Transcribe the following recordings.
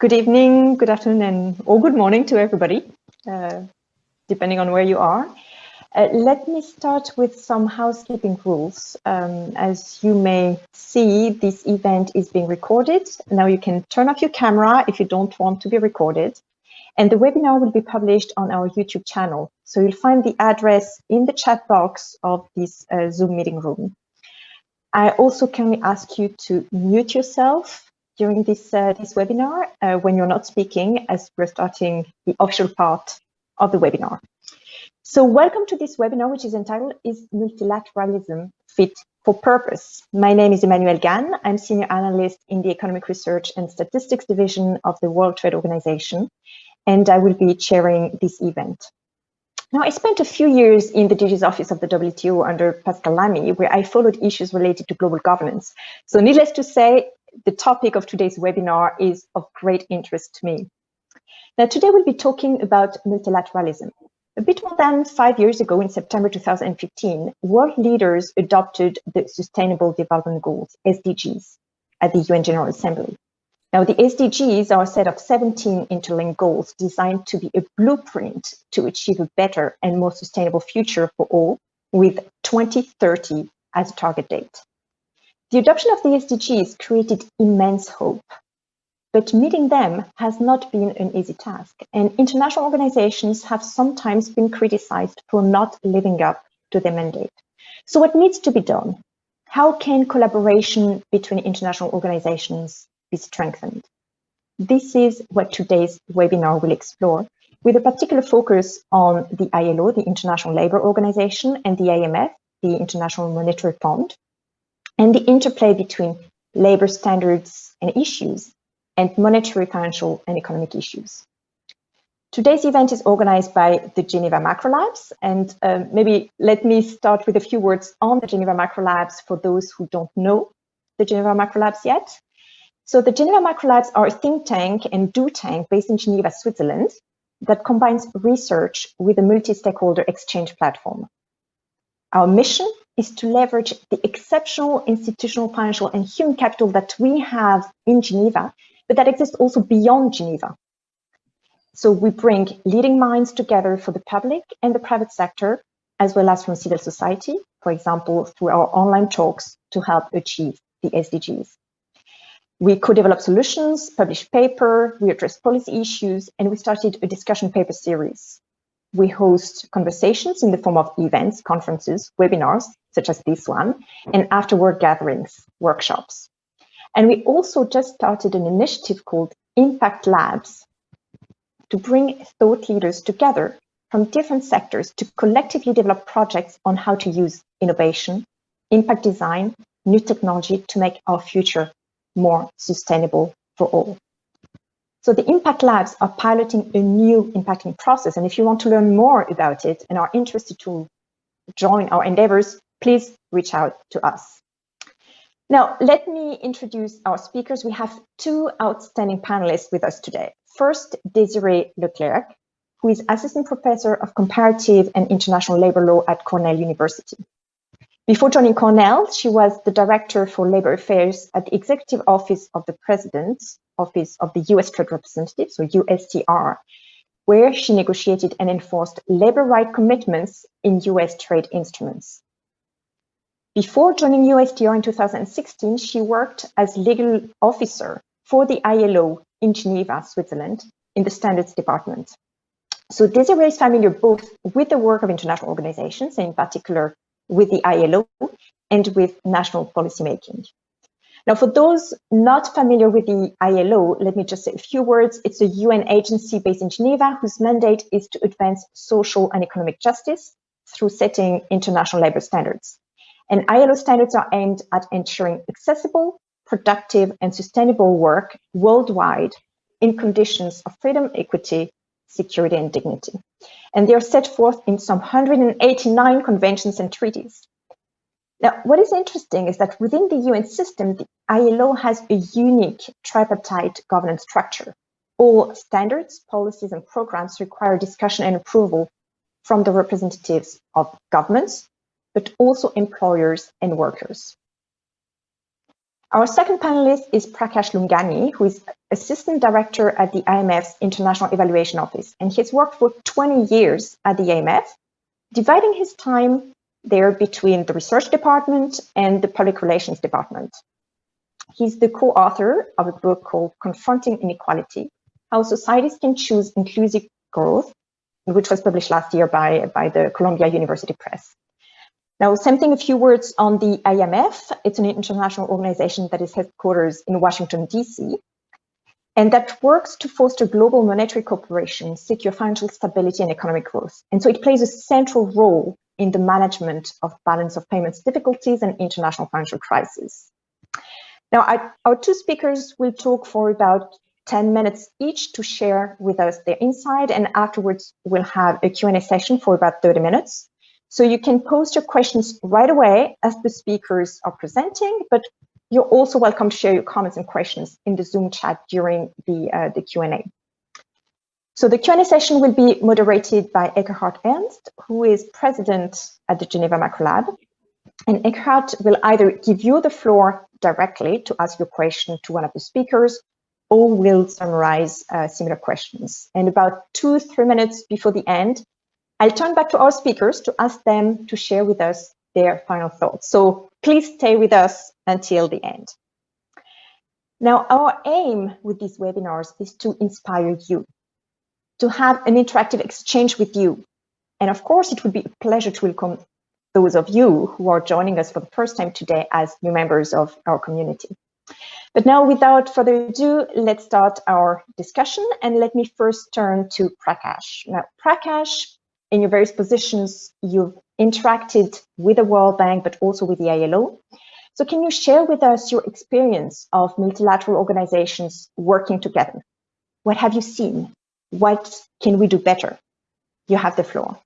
Good evening, good afternoon, or good morning to everybody, depending on where you are. Let me start with some housekeeping rules. As you may see, this event is being recorded. Now you can turn off your camera if you don't want to be recorded. And the webinar will be published on our YouTube channel. So you'll find the address in the chat box of this Zoom meeting room. I also kindly ask you to mute yourself during this webinar when you're not speaking, as we're starting the official part of the webinar. So welcome to this webinar, which is entitled, Is Multilateralism Fit for Purpose? My name is Emmanuelle Ganne. I'm Senior Analyst in the Economic Research and Statistics Division of the World Trade Organization, and I will be chairing this event. Now, I spent a few years in the DG's office of the WTO under Pascal Lamy, where I followed issues related to global governance. So needless to say, the topic of today's webinar is of great interest to me. Now, today we'll be talking about multilateralism. A bit more than 5 years ago, in September 2015, world leaders adopted the Sustainable Development Goals, SDGs, at the UN General Assembly. Now, the SDGs are a set of 17 interlinked goals designed to be a blueprint to achieve a better and more sustainable future for all, with 2030 as a target date. The adoption of the SDGs created immense hope, but meeting them has not been an easy task, and international organizations have sometimes been criticized for not living up to their mandate. So what needs to be done? How can collaboration between international organizations be strengthened? This is what today's webinar will explore, with a particular focus on the ILO, the International Labour Organization, and the IMF, the International Monetary Fund, and the interplay between labor standards and issues and monetary, financial, and economic issues. Today's event is organized by the Geneva Macrolabs, and maybe let me start with a few words on the Geneva Macrolabs for those who don't know the Geneva Macrolabs yet. So the Geneva Macrolabs are a think tank and do tank based in Geneva, Switzerland, that combines research with a multi-stakeholder exchange platform. Our mission is to leverage the exceptional institutional, financial, and human capital that we have in Geneva, but that exists also beyond Geneva. So we bring leading minds together for the public and the private sector, as well as from civil society, for example, through our online talks to help achieve the SDGs. We co-develop solutions, publish paper, we address policy issues, and we started a discussion paper series. We host conversations in the form of events, conferences, webinars, such as this one, and afterward gatherings, workshops. And we also just started an initiative called Impact Labs to bring thought leaders together from different sectors to collectively develop projects on how to use innovation, impact design, new technology to make our future more sustainable for all. So the Impact Labs are piloting a new impacting process. And if you want to learn more about it and are interested to join our endeavors, please reach out to us. Now, let me introduce our speakers. We have two outstanding panelists with us today. First, Desirée LeClercq, who is Assistant Professor of Comparative and International Labor Law at Cornell University. Before joining Cornell, she was the Director for Labor Affairs at the Executive Office of the President's Office of the U.S. Trade Representative, so USTR, where she negotiated and enforced labor right commitments in U.S. trade instruments. Before joining USTR in 2016, she worked as legal officer for the ILO in Geneva, Switzerland, in the Standards Department. So Desirée is familiar both with the work of international organizations, and in particular with the ILO, and with national policymaking. Now, for those not familiar with the ILO, let me just say a few words. It's a UN agency based in Geneva whose mandate is to advance social and economic justice through setting international labor standards. And ILO standards are aimed at ensuring accessible, productive, and sustainable work worldwide in conditions of freedom, equity, security, and dignity. And they are set forth in some 189 conventions and treaties. Now, what is interesting is that within the UN system, the ILO has a unique tripartite governance structure. All standards, policies, and programs require discussion and approval from the representatives of governments, but also employers and workers. Our second panelist is Prakash Lumgany, who is Assistant Director at the IMF's International Evaluation Office, and he has worked for 20 years at the IMF, dividing his time there between the research department and the public relations department. He's the co-author of a book called Confronting Inequality, How Societies Can Choose Inclusive Growth, which was published last year by the Columbia University Press. Now, something, a few words on the IMF. It's an international organization that is headquartered in Washington, D.C., and that works to foster global monetary cooperation, secure financial stability and economic growth. And so it plays a central role in the management of balance of payments difficulties and international financial crises. Now, our two speakers will talk for about 10 minutes each to share with us their insight, and afterwards we'll have a Q&A session for about 30 minutes. So you can post your questions right away as the speakers are presenting, but you're also welcome to share your comments and questions in the Zoom chat during the Q&A. So the Q&A session will be moderated by Ekkehard Ernst, who is president at the Geneva Macro Lab. And Ekkehard will either give you the floor directly to ask your question to one of the speakers, or will summarize similar questions. And about 2-3 minutes before the end, I'll turn back to our speakers to ask them to share with us their final thoughts. So please stay with us until the end. Now, our aim with these webinars is to inspire you, to have an interactive exchange with you. And of course, it would be a pleasure to welcome those of you who are joining us for the first time today as new members of our community. But now, without further ado, let's start our discussion. And let me first turn to Prakash. Now, Prakash, in your various positions, you've interacted with the World Bank, but also with the ILO. So can you share with us your experience of multilateral organizations working together? What have you seen? What can we do better? You have the floor.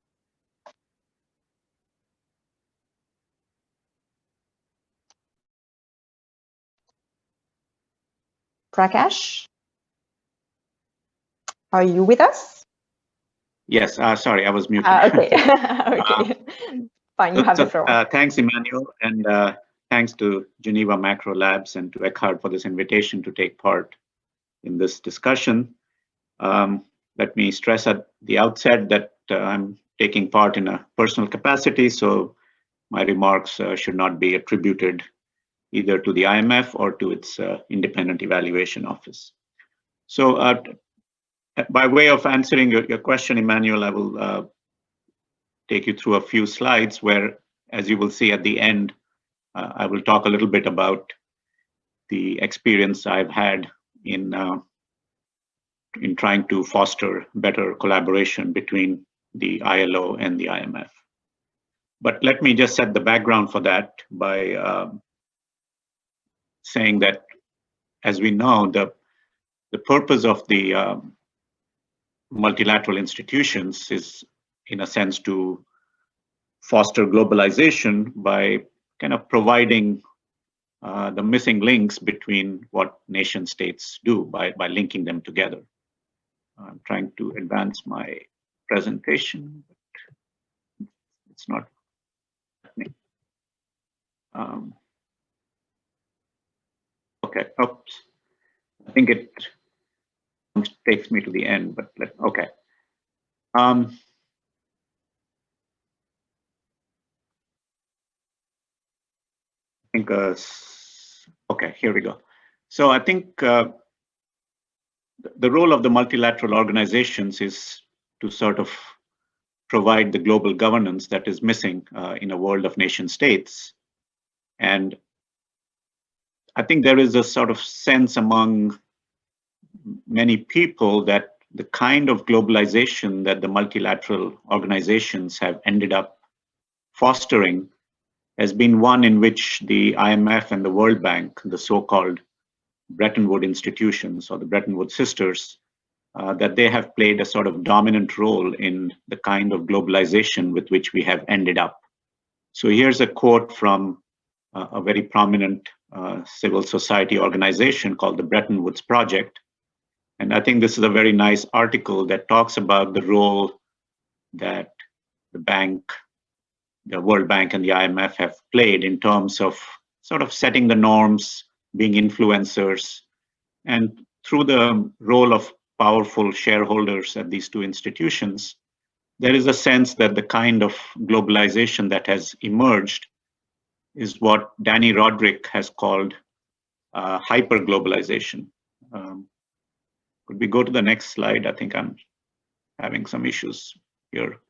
Prakash, are you with us? Yes, sorry, I was muted. Okay, okay, fine, you have the floor. Thanks, Emmanuelle, and thanks to Geneva Macro Labs and to Ekkehard for this invitation to take part in this discussion. Let me stress at the outset that I'm taking part in a personal capacity, so my remarks should not be attributed either to the IMF or to its independent evaluation office. So by way of answering your question, Emmanuelle, I will take you through a few slides where, as you will see at the end, I will talk a little bit about the experience I've had in trying to foster better collaboration between the ILO and the IMF. But let me just set the background for that by saying that, as we know, the purpose of the multilateral institutions is, in a sense, to foster globalization by kind of providing the missing links between what nation states do by linking them together. I'm trying to advance my presentation, but it's not happening. Okay, oops. I think it takes me to the end, but okay. I think, okay, here we go. So I think the role of the multilateral organizations is to sort of provide the global governance that is missing in a world of nation states. And I think there is a sort of sense among many people that the kind of globalization that the multilateral organizations have ended up fostering has been one in which the IMF and the World Bank, the so-called Bretton Woods institutions or the Bretton Woods sisters, that they have played a sort of dominant role in the kind of globalization with which we have ended up. So here's a quote from a very prominent civil society organization called the Bretton Woods Project. And I think this is a very nice article that talks about the role that the bank, the World Bank and the IMF have played in terms of sort of setting the norms, being influencers, and through the role of powerful shareholders at these two institutions, there is a sense that the kind of globalization that has emerged is what Danny Roderick has called hyper-globalization. Could we go to the next slide? I think I'm having some issues here.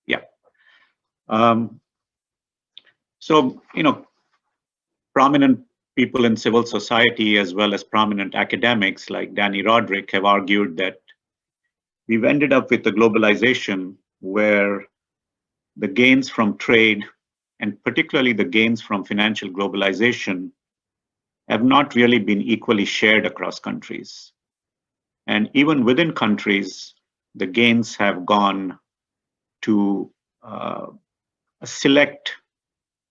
Yeah. So, prominent people in civil society as well as prominent academics like Danny Roderick have argued that we've ended up with a globalization where the gains from trade, and particularly the gains from financial globalization, have not really been equally shared across countries. And even within countries, the gains have gone to a select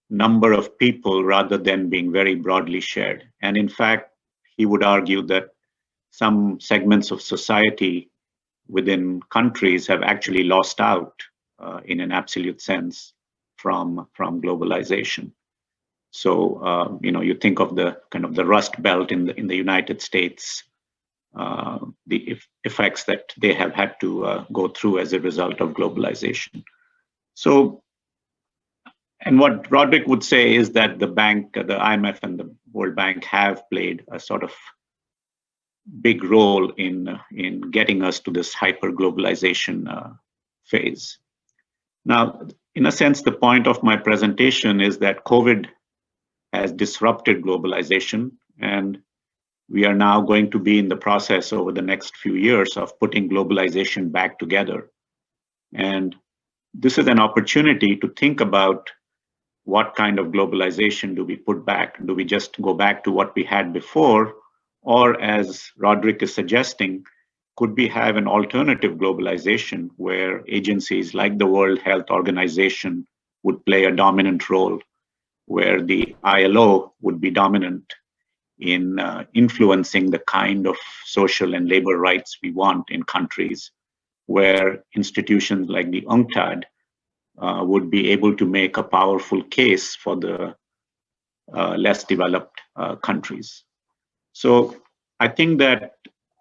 number of people rather than being very broadly shared. And in fact, he would argue that some segments of society within countries have actually lost out in an absolute sense from globalization. So you think of the kind of the Rust Belt in the United States, the effects that they have had to go through as a result of globalization. So, and what Roderick would say is that the IMF and the World Bank have played a sort of big role in getting us to this hyper-globalization phase. Now, in a sense, the point of my presentation is that COVID has disrupted globalization, and we are now going to be in the process over the next few years of putting globalization back together. And this is an opportunity to think about what kind of globalization do we put back? Do we just go back to what we had before? Or as Roderick is suggesting, could we have an alternative globalization where agencies like the World Health Organization would play a dominant role, where the ILO would be dominant in influencing the kind of social and labor rights we want in countries, where institutions like the UNCTAD would be able to make a powerful case for the less developed countries. So I think that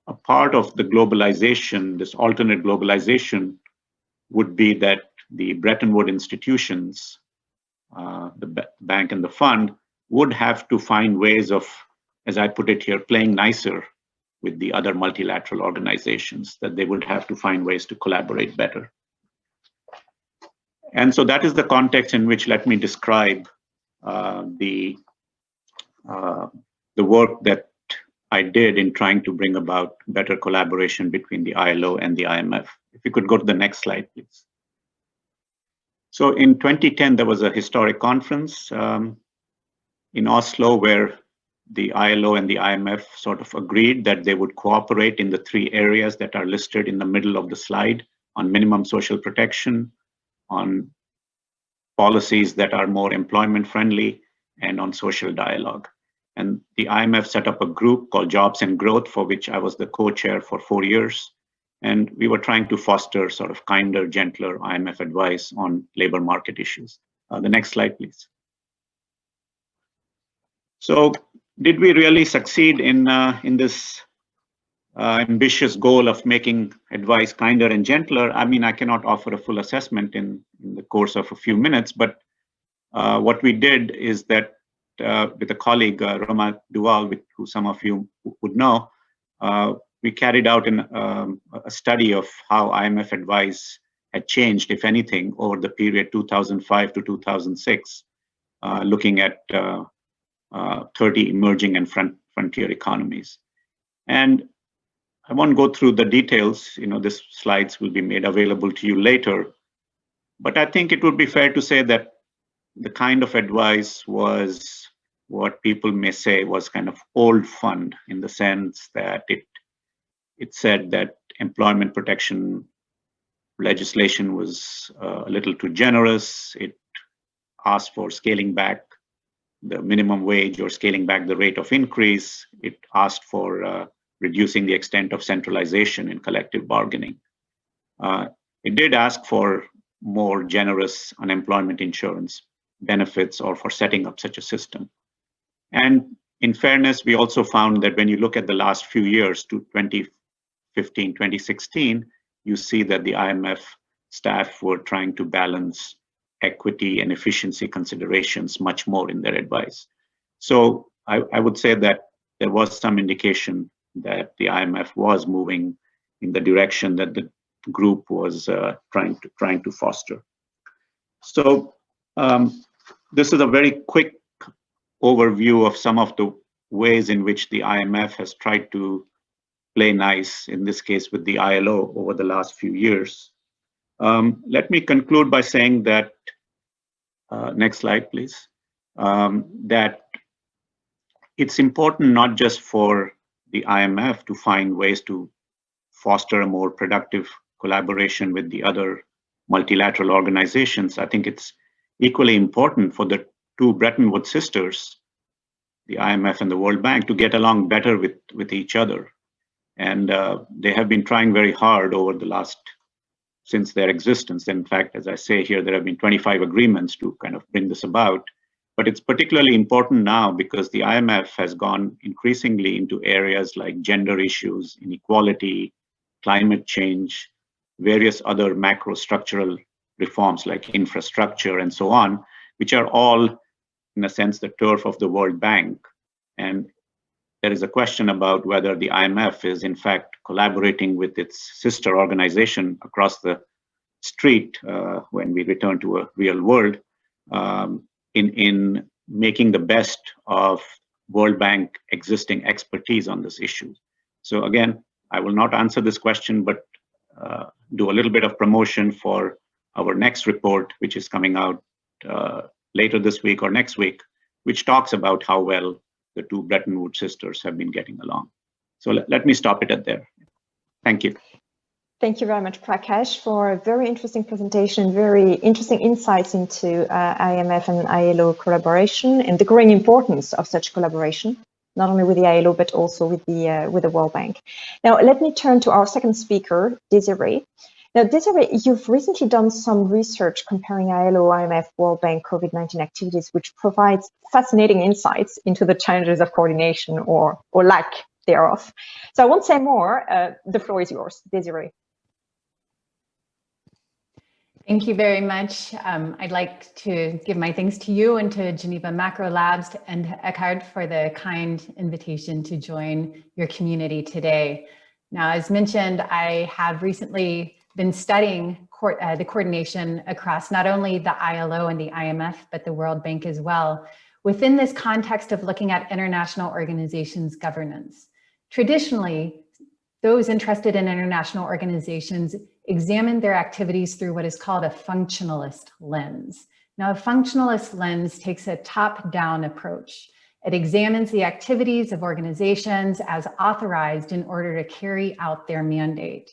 a part of the globalization, this alternate globalization, would be that the Bretton Woods institutions, the bank and the fund, would have to find ways of, as I put it here, playing nicer with the other multilateral organizations, that they would have to find ways to collaborate better. And so that is the context in which let me describe the work that I did in trying to bring about better collaboration between the ILO and the IMF. If you could go to the next slide, please. So in 2010, there was a historic conference in Oslo where the ILO and the IMF sort of agreed that they would cooperate in the three areas that are listed in the middle of the slide: on minimum social protection, on policies that are more employment friendly, and on social dialogue. And the IMF set up a group called Jobs and Growth, for which I was the co-chair for 4 years. And we were trying to foster sort of kinder, gentler IMF advice on labor market issues. The next slide, please. So did we really succeed in this ambitious goal of making advice kinder and gentler? I mean, I cannot offer a full assessment in the course of a few minutes, but what we did is that with a colleague, Roma Duval, who some of you would know, we carried out a study of how IMF advice had changed, if anything, over the period 2005 to 2006, looking at 30 emerging and frontier economies. And I won't go through the details, these slides will be made available to you later, but I think it would be fair to say that the kind of advice was what people may say was kind of old fund, in the sense that it said that employment protection legislation was a little too generous. It asked for scaling back the minimum wage or scaling back the rate of increase. It asked for reducing the extent of centralization in collective bargaining. It did ask for more generous unemployment insurance benefits or for setting up such a system. And in fairness, we also found that when you look at the last few years to 2015, 2016, you see that the IMF staff were trying to balance equity and efficiency considerations much more in their advice. So I would say that there was some indication that the IMF was moving in the direction that the group was trying to foster. So this is a very quick overview of some of the ways in which the IMF has tried to play nice, in this case with the ILO, over the last few years. Let me conclude by saying that, next slide, please, that it's important not just for the IMF to find ways to foster a more productive collaboration with the other multilateral organizations. I think it's equally important for the two Bretton Woods sisters, the IMF and the World Bank, to get along better with each other. And they have been trying very hard over the since their existence. In fact, as I say here, there have been 25 agreements to kind of bring this about. But it's particularly important now because the IMF has gone increasingly into areas like gender issues, inequality, climate change, various other macro structural reforms like infrastructure and so on, which are all, in a sense, the turf of the World Bank. And there is a question about whether the IMF is in fact collaborating with its sister organization across the street when we return to a real world in making the best of World Bank existing expertise on this issue. So again, I will not answer this question, but do a little bit of promotion for our next report, which is coming out later this week or next week, which talks about how well the two Bretton Woods sisters have been getting along. So let me stop it at there. Thank you. Thank you very much, Prakash, for a very interesting presentation, very interesting insights into IMF and ILO collaboration and the growing importance of such collaboration, not only with the ILO, but also with the World Bank. Now, let me turn to our second speaker, Desirée. Now, Desirée, you've recently done some research comparing ILO, IMF, World Bank, COVID-19 activities, which provides fascinating insights into the challenges of coordination or lack thereof. So I won't say more. The floor is yours, Desirée. Thank you very much. I'd like to give my thanks to you and to Geneva Macro Labs and Ekkehard for the kind invitation to join your community today. Now, as mentioned, I have recently been studying the coordination across not only the ILO and the IMF, but the World Bank as well, within this context of looking at international organizations' governance. Traditionally, those interested in international organizations examine their activities through what is called a functionalist lens. Now, a functionalist lens takes a top-down approach. It examines the activities of organizations as authorized in order to carry out their mandate.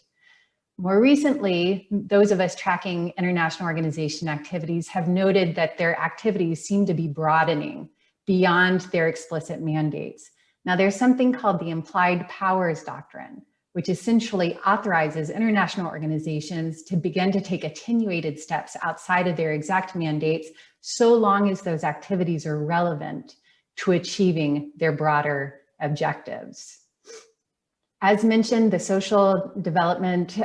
More recently, those of us tracking international organization activities have noted that their activities seem to be broadening beyond their explicit mandates. Now, there's something called the implied powers doctrine, which essentially authorizes international organizations to begin to take attenuated steps outside of their exact mandates, so long as those activities are relevant to achieving their broader objectives. As mentioned, the social development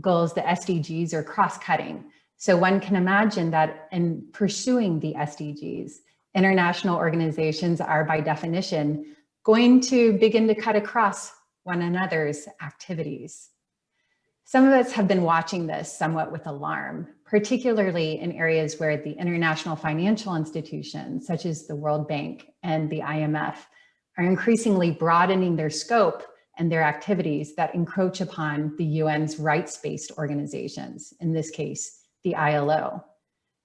goals, the SDGs, are cross-cutting. So one can imagine that in pursuing the SDGs, international organizations are by definition going to begin to cut across one another's activities. Some of us have been watching this somewhat with alarm, particularly in areas where the international financial institutions, such as the World Bank and the IMF, are increasingly broadening their scope and their activities that encroach upon the UN's rights-based organizations, in this case, the ILO.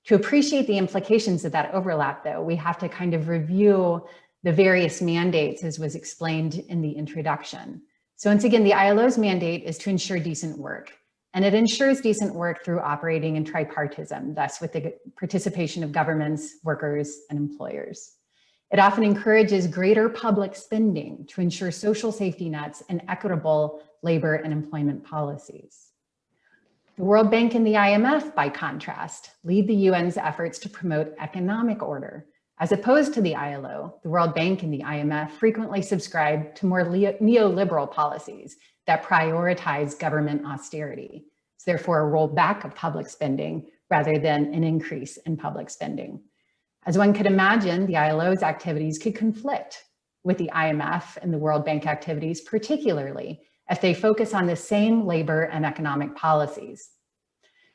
To appreciate the implications of that overlap, though, we have to kind of review the various mandates as was explained in the introduction. So once again, the ILO's mandate is to ensure decent work, and it ensures decent work through operating in tripartism, thus with the participation of governments, workers, and employers. It often encourages greater public spending to ensure social safety nets and equitable labor and employment policies. The World Bank and the IMF, by contrast, lead the UN's efforts to promote economic order As opposed to the ILO, the World Bank and the IMF frequently subscribe to more neoliberal policies that prioritize government austerity. It's therefore a rollback of public spending rather than an increase in public spending. As one could imagine, the ILO's activities could conflict with the IMF and the World Bank activities, particularly if they focus on the same labor and economic policies.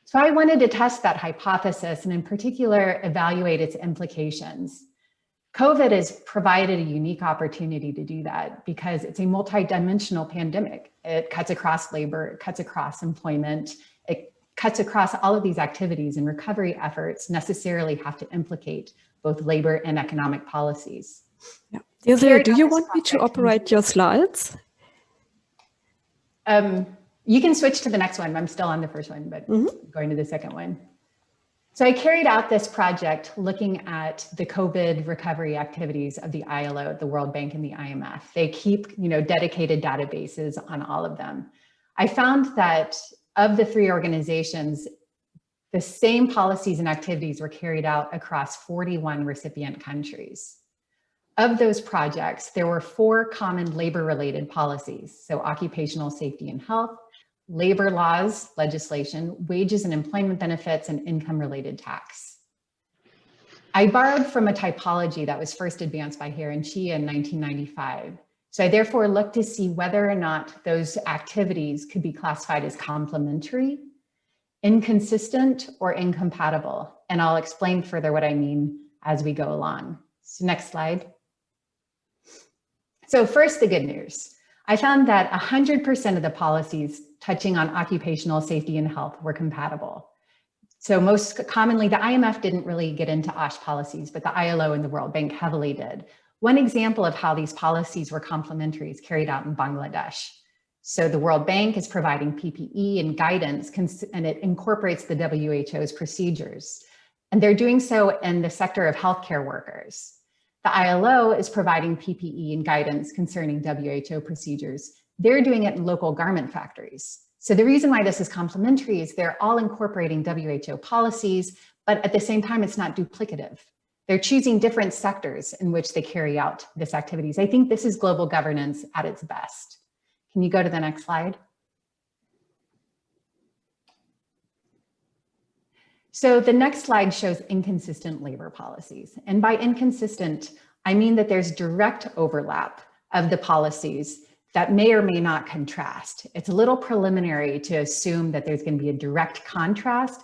So I wanted to test that hypothesis and in particular, evaluate its implications. COVID has provided a unique opportunity to do that because it's a multidimensional pandemic. It cuts across labor, it cuts across employment, it cuts across all of these activities, and recovery efforts necessarily have to implicate both labor and economic policies. Yeah. Desirée, do you want me to operate your slides? You can switch to the next one. I'm still on the first one, but going to the second one. So I carried out this project looking at the COVID recovery activities of the ILO, the World Bank, and the IMF. They keep, dedicated databases on all of them. I found that of the three organizations, the same policies and activities were carried out across 41 recipient countries. Of those projects, there were 4 common labor-related policies, so occupational safety and health, labor laws, legislation, wages and employment benefits, and income-related tax. I borrowed from a typology that was first advanced by Hare and Chia in 1995. So I therefore looked to see whether or not those activities could be classified as complementary, inconsistent, or incompatible. And I'll explain further what I mean as we go along. So next slide. So first, the good news. I found that 100% of the policies touching on occupational safety and health were compatible. So most commonly, the IMF didn't really get into OSH policies, but the ILO and the World Bank heavily did. One example of how these policies were complementary is carried out in Bangladesh. So the World Bank is providing PPE and guidance, and it incorporates the WHO's procedures. And they're doing so in the sector of healthcare workers. The ILO is providing PPE and guidance concerning WHO procedures. They're doing it in local garment factories. So the reason why this is complementary is they're all incorporating WHO policies, but at the same time, it's not duplicative. They're choosing different sectors in which they carry out this activities. I think this is global governance at its best. Can you go to the next slide? So the next slide shows inconsistent labor policies. And by inconsistent, I mean that there's direct overlap of the policies that may or may not contrast. It's a little preliminary to assume that there's going to be a direct contrast,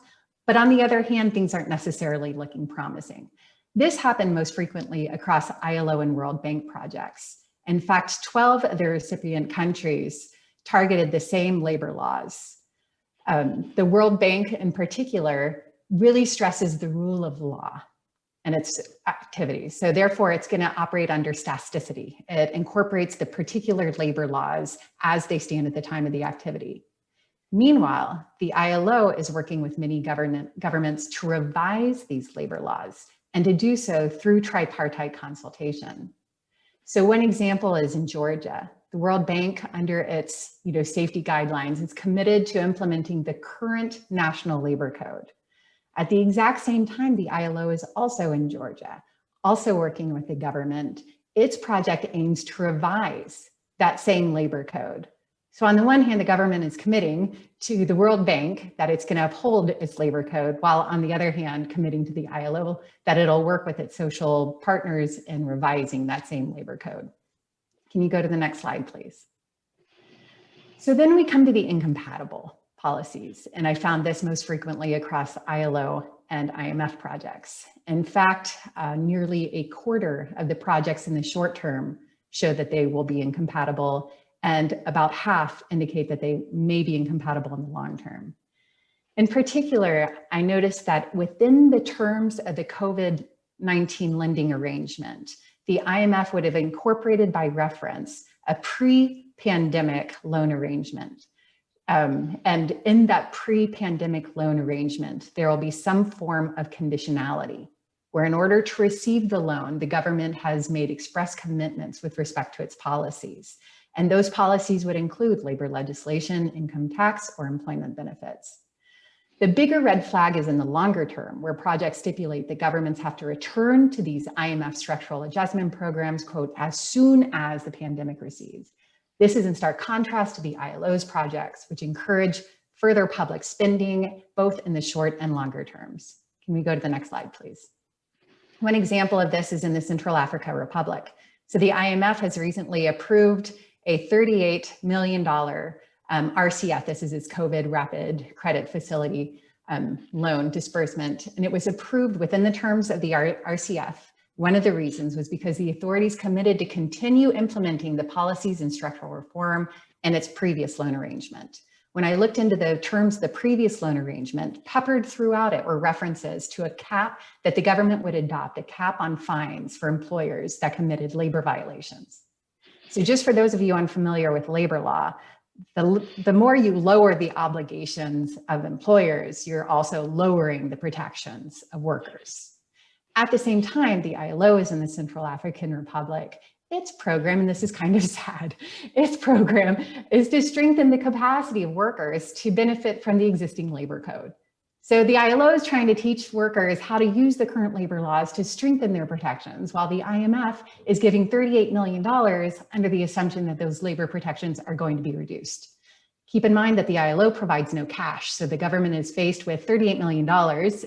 but on the other hand, things aren't necessarily looking promising. This happened most frequently across ILO and World Bank projects. In fact, 12 of the recipient countries targeted the same labor laws. The World Bank in particular really stresses the rule of law and its activities. So therefore, it's going to operate under staticity. It incorporates the particular labor laws as they stand at the time of the activity. Meanwhile, the ILO is working with many governments to revise these labor laws and to do so through tripartite consultation. So one example is in Georgia. The World Bank, under its safety guidelines, is committed to implementing the current national labor code. At the exact same time, the ILO is also in Georgia, also working with the government. Its project aims to revise that same labor code. So on the one hand, the government is committing to the World Bank that it's going to uphold its labor code, while on the other hand, committing to the ILO that it'll work with its social partners in revising that same labor code. Can you go to the next slide, please? So then we come to the incompatible policies, and I found this most frequently across ILO and IMF projects. In fact, nearly a quarter of the projects in the short term show that they will be incompatible, and about half indicate that they may be incompatible in the long term. In particular, I noticed that within the terms of the COVID-19 lending arrangement, the IMF would have incorporated by reference a pre-pandemic loan arrangement. And in that pre-pandemic loan arrangement, there will be some form of conditionality, where in order to receive the loan, the government has made express commitments with respect to its policies. And those policies would include labor legislation, income tax, or employment benefits. The bigger red flag is in the longer term, where projects stipulate that governments have to return to these IMF structural adjustment programs, quote, as soon as the pandemic recedes. This is in stark contrast to the ILO's projects, which encourage further public spending, both in the short and longer terms. Can we go to the next slide, please? One example of this is in the Central Africa Republic. So the IMF has recently approved a $38 million RCF, this is its COVID rapid credit facility loan disbursement, and it was approved within the terms of the RCF. One of the reasons was because the authorities committed to continue implementing the policies and structural reform and its previous loan arrangement. When I looked into the terms of the previous loan arrangement, peppered throughout it were references to a cap that the government would adopt, a cap on fines for employers that committed labor violations. So just for those of you unfamiliar with labor law, the more you lower the obligations of employers, you're also lowering the protections of workers. At the same time, the ILO is in the Central African Republic. Its program, and this is kind of sad, its program is to strengthen the capacity of workers to benefit from the existing labor code. So the ILO is trying to teach workers how to use the current labor laws to strengthen their protections, while the IMF is giving $38 million under the assumption that those labor protections are going to be reduced. Keep in mind that the ILO provides no cash, so the government is faced with $38 million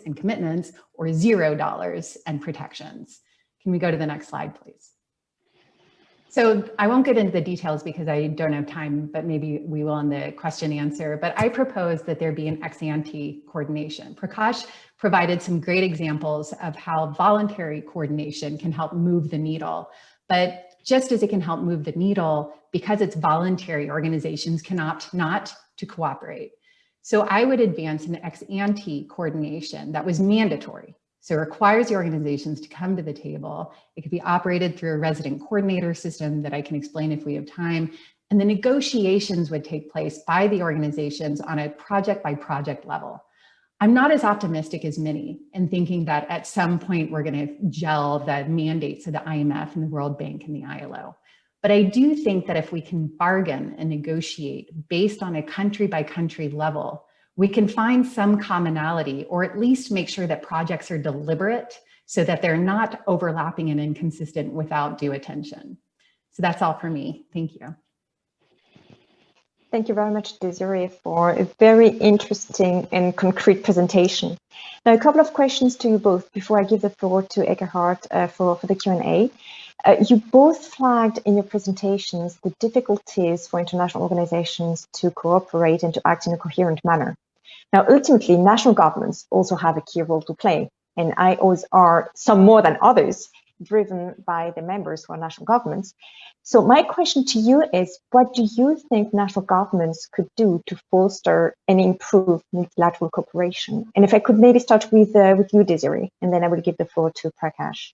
in commitments or $0 in protections. Can we go to the next slide, please? So I won't get into the details because I don't have time, but maybe we will in the question answer. But I propose that there be an ex-ante coordination. Prakash provided some great examples of how voluntary coordination can help move the needle. But just as it can help move the needle, because it's voluntary, organizations can opt not to cooperate. So I would advance an ex-ante coordination that was mandatory. So it requires the organizations to come to the table. It could be operated through a resident coordinator system that I can explain if we have time. And the negotiations would take place by the organizations on a project by project level. I'm not as optimistic as many in thinking that at some point we're going to gel the mandates of the IMF and the World Bank and the ILO. But I do think that if we can bargain and negotiate based on a country by country level, we can find some commonality, or at least make sure that projects are deliberate so that they're not overlapping and inconsistent without due attention. So that's all for me. Thank you. Thank you very much, Desirée, for a very interesting and concrete presentation. Now, a couple of questions to you both before I give the floor to Ekkehard for the Q&A. You both flagged in your presentations the difficulties for international organizations to cooperate and to act in a coherent manner. Now, ultimately, national governments also have a key role to play, and IOs are, some more than others, driven by the members who are national governments. So my question to you is, what do you think national governments could do to foster and improve multilateral cooperation? And if I could maybe start with you, Desirée, and then I will give the floor to Prakash.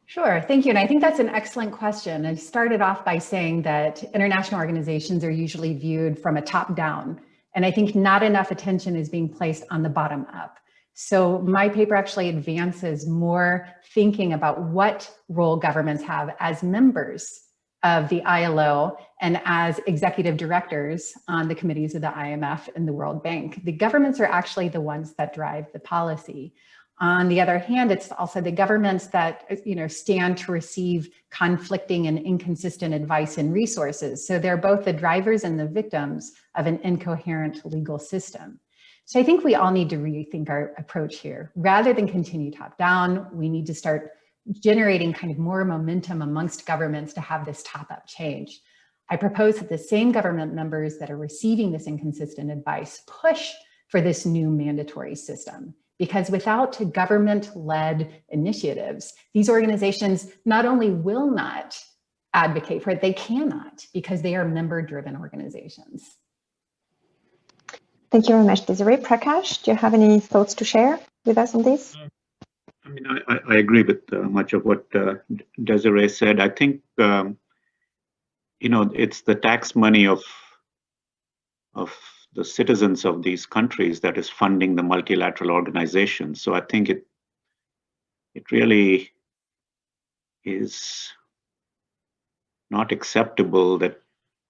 Sure, thank you. And I think that's an excellent question. I started off by saying that international organizations are usually viewed from a top down. And I think not enough attention is being placed on the bottom up. So my paper actually advances more thinking about what role governments have as members of the ILO and as executive directors on the committees of the IMF and the World Bank. The governments are actually the ones that drive the policy. On the other hand, it's also the governments that stand to receive conflicting and inconsistent advice and resources. So they're both the drivers and the victims of an incoherent legal system. So I think we all need to rethink our approach here. Rather than continue top down, we need to start generating kind of more momentum amongst governments to have this top up change. I propose that the same government members that are receiving this inconsistent advice push for this new mandatory system. Because without government-led initiatives, these organizations not only will not advocate for it, they cannot, because they are member-driven organizations. Thank you very much, Desirée. Prakash, do you have any thoughts to share with us on this? I mean, I agree with much of what Desirée said. I think, it's the tax money of the citizens of these countries that is funding the multilateral organization. So I think it really is not acceptable that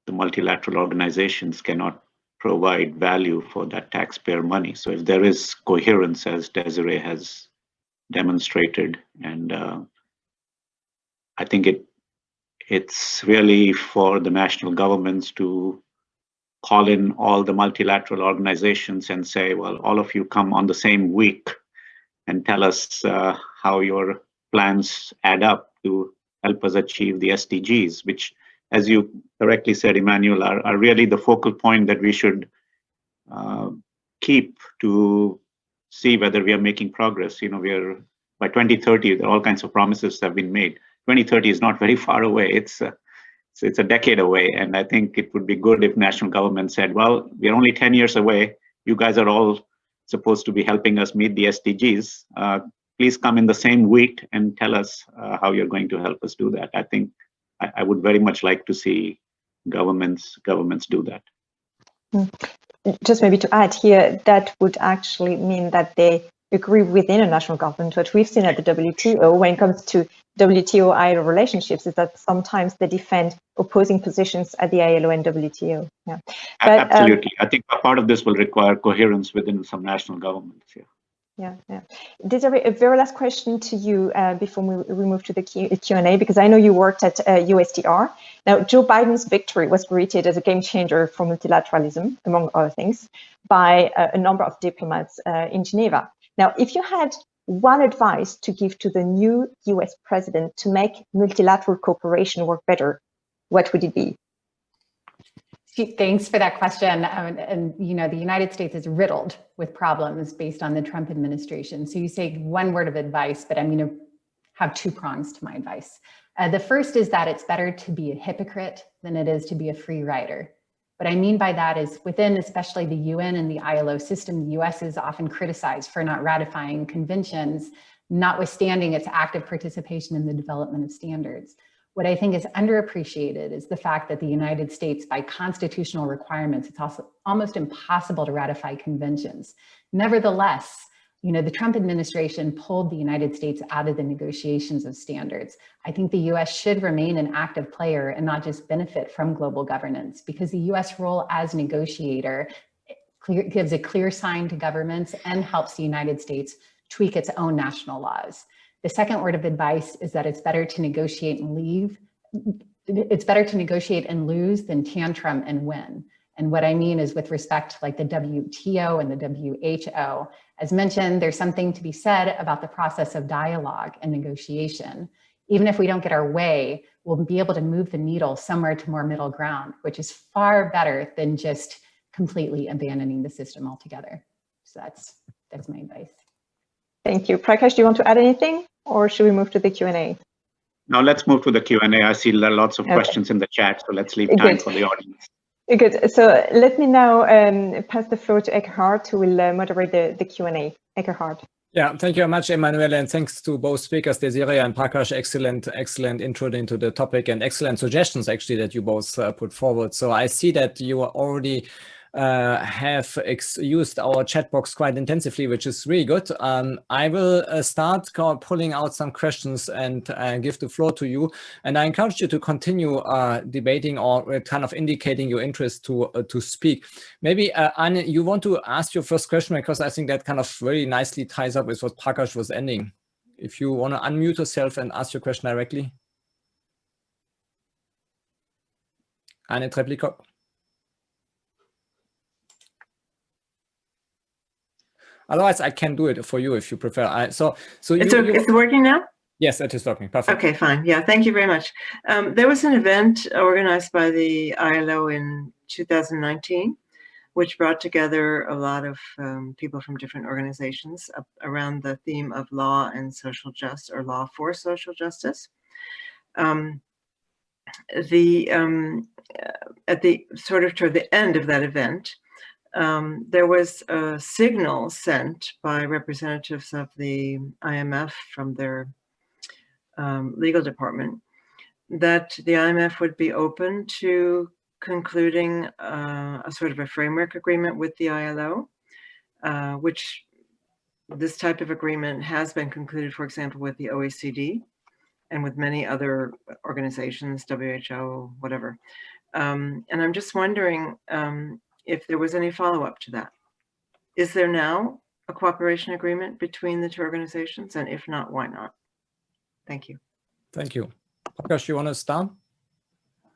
the multilateral organizations cannot provide value for that taxpayer money. So if there is coherence, as Desirée has demonstrated, and I think it's really for the national governments to call in all the multilateral organizations and say, well, all of you come on the same week and tell us how your plans add up to help us achieve the SDGs, which, as you correctly said, Emmanuelle, are really the focal point that we should keep to see whether we are making progress. You know, by 2030, all kinds of promises have been made. 2030 is not very far away. It's a decade away, and I think it would be good if national government said, well, we're only 10 years away. You guys are all supposed to be helping us meet the SDGs. Please come in the same week and tell us how you're going to help us do that. I think I would very much like to see governments do that. Just maybe to add here, that would actually mean that they agree within a national government. What we've seen at the WTO when it comes to WTO-ILO relationships is that sometimes they defend opposing positions at the ILO and WTO. Yeah, but, absolutely. I think a part of this will require coherence within some national governments. Yeah. Desirée, a very last question to you before we move to the Q&A, because I know you worked at USTR. Now, Joe Biden's victory was greeted as a game changer for multilateralism, among other things, by a number of diplomats in Geneva. Now, if you had one advice to give to the new US president to make multilateral cooperation work better, what would it be? Thanks for that question. And you know, the United States is riddled with problems based on the Trump administration. So you say one word of advice, but I'm going to have two prongs to my advice. The first is that it's better to be a hypocrite than it is to be a free rider. What I mean by that is within especially the UN and the ILO system, the US is often criticized for not ratifying conventions, notwithstanding its active participation in the development of standards. What I think is underappreciated is the fact that the United States, by constitutional requirements, it's also almost impossible to ratify conventions. Nevertheless, you know, the Trump administration pulled the United States out of the negotiations of standards. I think the US should remain an active player and not just benefit from global governance, because the US role as negotiator gives a clear sign to governments and helps the United States tweak its own national laws. The second word of advice is that it's better to negotiate and leave. It's better to negotiate and lose than tantrum and win. And what I mean is with respect to like the WTO and the WHO, as mentioned, there's something to be said about the process of dialogue and negotiation. Even if we don't get our way, we'll be able to move the needle somewhere to more middle ground, which is far better than just completely abandoning the system altogether. So that's my advice. Thank you. Prakash, do you want to add anything, or should we move to the Q&A? Now let's move to the Q&A. I see lots of questions in the chat, so let's leave time for the audience. Good. So let me now pass the floor to Ekkehard, who will moderate the Q&A. Ekkehard. Yeah, thank you very much, Emmanuelle, and thanks to both speakers, Desirée and Prakash. Excellent intro into the topic and excellent suggestions, actually, that you both put forward. So I see that you already have used our chat box quite intensively, which is really good. I will start pulling out some questions and give the floor to you. And I encourage you to continue debating or kind of indicating your interest to speak. Maybe, Anne, you want to ask your first question, because I think that kind of very nicely ties up with what Prakash was ending. If you want to unmute yourself and ask your question directly. Anne Treblikov. Otherwise, I can do it for you if you prefer. So it's working now? Yes, it is working. Perfect. Okay, fine. Yeah, thank you very much. There was an event organized by the ILO in 2019, which brought together a lot of people from different organizations around the theme of law and social justice, or law for social justice. At the sort of toward the end of that event, there was a signal sent by representatives of the IMF from their legal department that the IMF would be open to concluding a sort of a framework agreement with the ILO, which this type of agreement has been concluded, for example, with the OECD and with many other organizations, WHO, whatever. And I'm just wondering if there was any follow-up to that. Is there now a cooperation agreement between the two organizations? And if not, why not? Thank you. Thank you. Prakash, you want to start?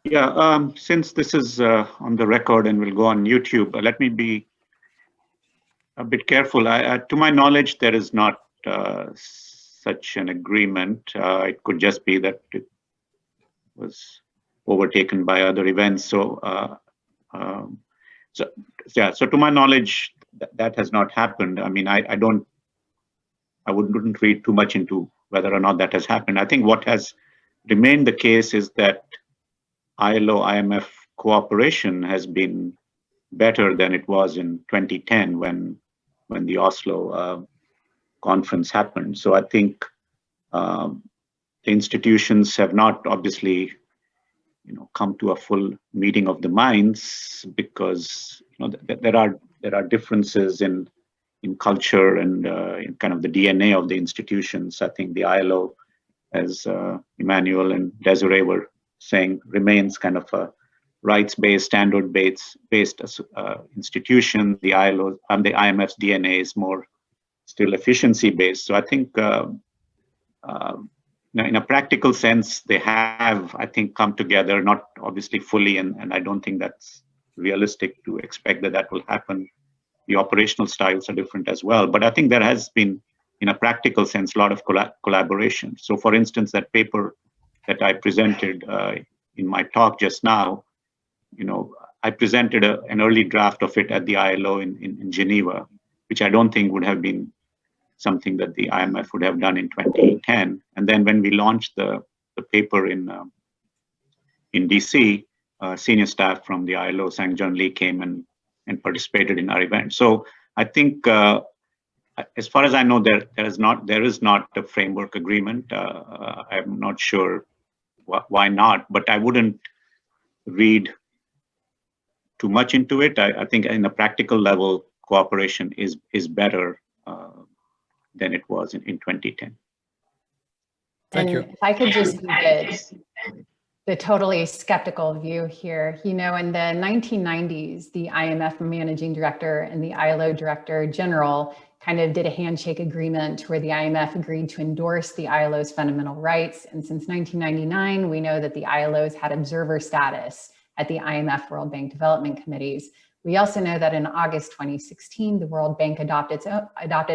Yeah, since this is on the record and will go on YouTube, let me be a bit careful. To my knowledge, there is not such an agreement. It could just be that it was overtaken by other events. So to my knowledge, that has not happened. I mean, I wouldn't read too much into whether or not that has happened. I think what has remained the case is that ILO-IMF cooperation has been better than it was in 2010 when the Oslo conference happened. So I think the institutions have not obviously, come to a full meeting of the minds, because there are differences in culture and in kind of the DNA of the institutions. I think the ILO, as Emmanuelle and Desirée were saying, remains kind of a rights-based, standard-based institution. The ILO and the IMF's DNA is more still efficiency-based. So I think in a practical sense, they have, I think, come together, not obviously fully, and I don't think that's realistic to expect that will happen. The operational styles are different as well. But I think there has been, in a practical sense, a lot of collaboration. So for instance, that paper that I presented in my talk just now, I presented an early draft of it at the ILO in Geneva, which I don't think would have been something that the IMF would have done in 2010. And then when we launched the paper in DC, senior staff from the ILO, Sang Jun Lee, came and participated in our event. So I think, as far as I know, there is not a framework agreement. I'm not sure why not, but I wouldn't read too much into it. I think in a practical level, cooperation is better than it was in 2010. Thank you. If I could just get the totally skeptical view here, in the 1990s, the IMF managing director and the ILO director general kind of did a handshake agreement where the IMF agreed to endorse the ILO's fundamental rights. And since 1999, we know that the ILO's had observer status at the IMF World Bank Development Committees. We also know that in August 2016, the World Bank adopted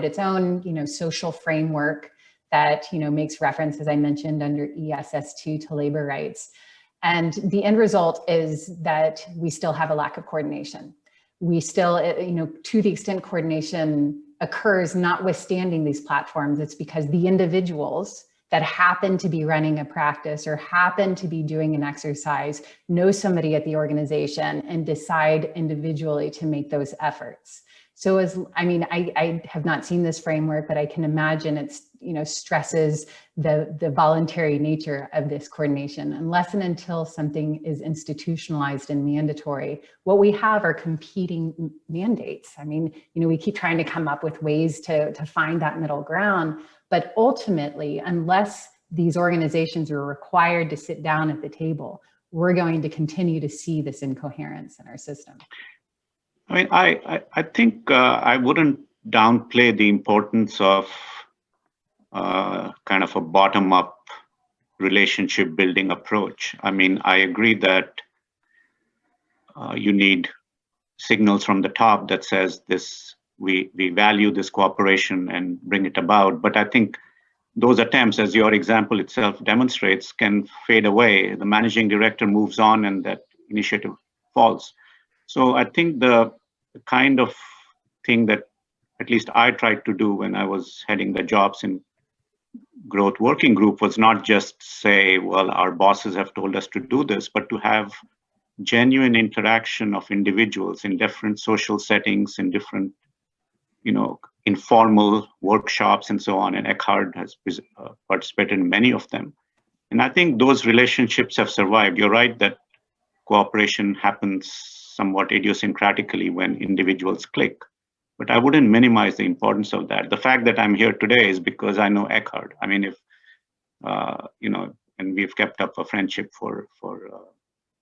its own, social framework that, makes reference, as I mentioned, under ESS2 to labor rights. And the end result is that we still have a lack of coordination. We still, to the extent coordination occurs notwithstanding these platforms, it's because the individuals that happen to be running a practice or happen to be doing an exercise know somebody at the organization and decide individually to make those efforts. So I have not seen this framework, but I can imagine it's, stresses the voluntary nature of this coordination. Unless and until something is institutionalized and mandatory, what we have are competing mandates. We keep trying to come up with ways to find that middle ground. But ultimately, unless these organizations are required to sit down at the table, we're going to continue to see this incoherence in our system. I think I wouldn't downplay the importance of kind of a bottom-up relationship building approach. I agree that you need signals from the top that says this, we value this cooperation and bring it about. But I think those attempts, as your example itself demonstrates, can fade away. The managing director moves on and that initiative falls. So I think the kind of thing that at least I tried to do when I was heading the jobs in growth working group was not just say, well, our bosses have told us to do this, but to have genuine interaction of individuals in different social settings, in different, informal workshops and so on. And Ekkehard has participated in many of them. And I think those relationships have survived. You're right that cooperation happens somewhat idiosyncratically when individuals click. But I wouldn't minimize the importance of that. The fact that I'm here today is because I know Ekkehard. If, and we've kept up a friendship for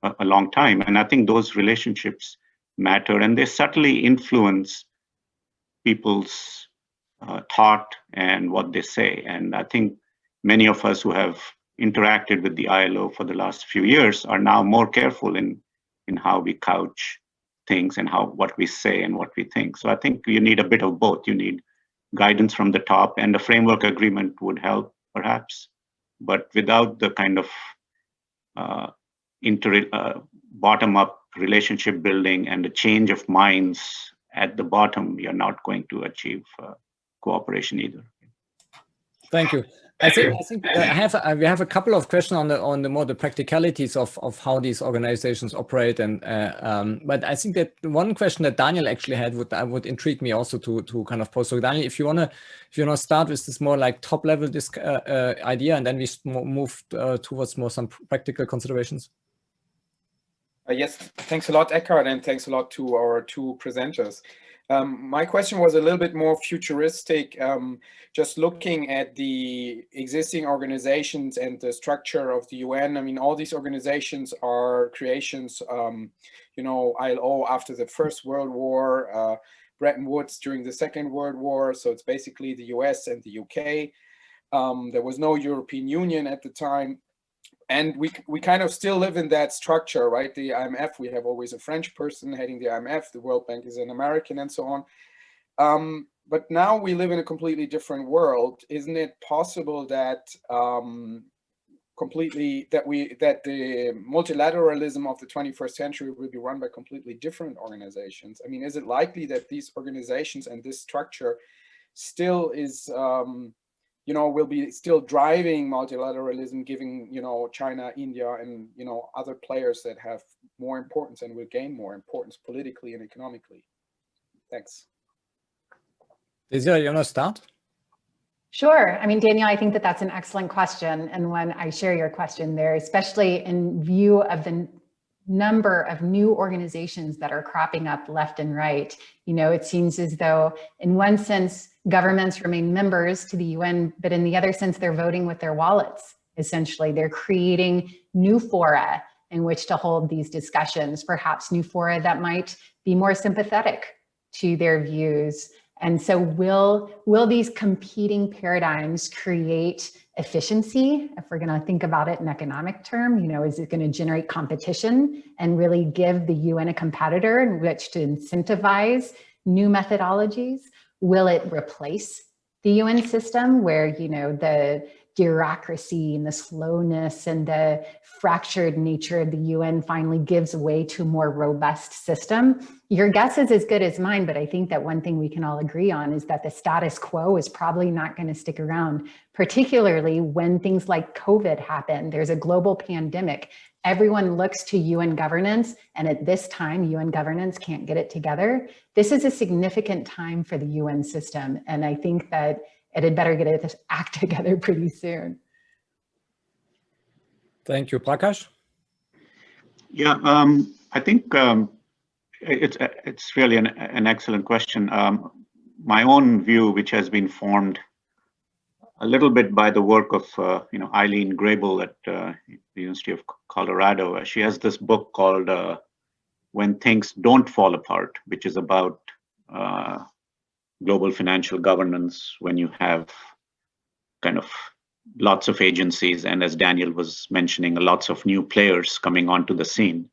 a long time. And I think those relationships matter, and they subtly influence people's thought and what they say. And I think many of us who have interacted with the ILO for the last few years are now more careful in how we couch things and what we say and what we think. So I think you need a bit of both. You need guidance from the top, and a framework agreement would help perhaps, but without the kind of bottom-up relationship building and the change of minds at the bottom, you're not going to achieve cooperation either. Thank you. I think we have a couple of questions on the more the practicalities of how these organizations operate, and but I think that one question that Daniel actually had would intrigue me also to kind of pose. So Daniel, if you wanna start with this more like top level idea, and then we move towards more some practical considerations. Yes, thanks a lot, Ekkehard, and thanks a lot to our two presenters. My question was a little bit more futuristic, just looking at the existing organizations and the structure of the UN. I mean, all these organizations are creations, you know, ILO after the First World War, Bretton Woods during the Second World War. So it's basically the US and the UK. There was no European Union at the time. And we kind of still live in that structure, right? The IMF, we have always a French person heading the IMF, the World Bank is an American, and so on. But now we live in a completely different world. Isn't it possible that the multilateralism of the 21st century will be run by completely different organizations? I mean, is it likely that these organizations and this structure still is you know, will be still driving multilateralism, giving, you know, China, India, and, you know, other players that have more importance and will gain more importance politically and economically? Thanks. Desirée, you want to start? Sure. I mean, Daniel, I think that that's an excellent question. And when I share your question there, especially in view of the number of new organizations that are cropping up left and right, you know, it seems as though in one sense, governments remain members to the UN, but in the other sense, they're voting with their wallets. Essentially, they're creating new fora in which to hold these discussions, perhaps new fora that might be more sympathetic to their views. And so will these competing paradigms create efficiency? If we're going to think about it in economic term, you know, is it going to generate competition and really give the UN a competitor in which to incentivize new methodologies? Will it replace the UN system where, you know, the bureaucracy and the slowness and the fractured nature of the UN finally gives way to a more robust system? Your guess is as good as mine, but I think that one thing we can all agree on is that the status quo is probably not going to stick around, particularly when things like COVID happen. There's a global pandemic. Everyone looks to UN governance, and at this time, UN governance can't get it together. This is a significant time for the UN system, and I think that it had better get its act together pretty soon. Thank you. Prakash? Yeah, I think it's really an excellent question. My own view, which has been formed a little bit by the work of you know, Eileen Grable at the University of Colorado. She has this book called When Things Don't Fall Apart, which is about global financial governance when you have kind of lots of agencies, and as Daniel was mentioning, lots of new players coming onto the scene.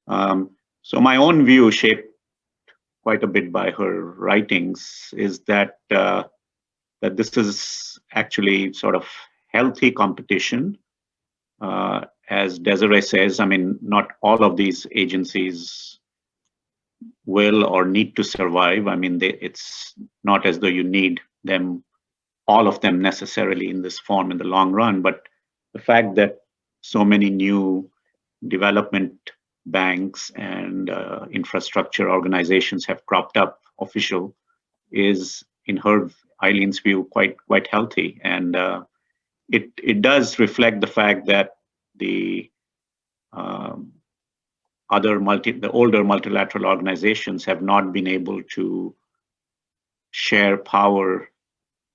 So my own view, shaped quite a bit by her writings, is that that this is actually sort of healthy competition. As Desirée says, I mean, not all of these agencies will or need to survive. I mean, it's not as though you need them, all of them necessarily in this form in the long run, but the fact that so many new development banks and infrastructure organizations have cropped up, official, is in her, Eileen's view, quite healthy. And it does reflect the fact that the older multilateral organizations have not been able to share power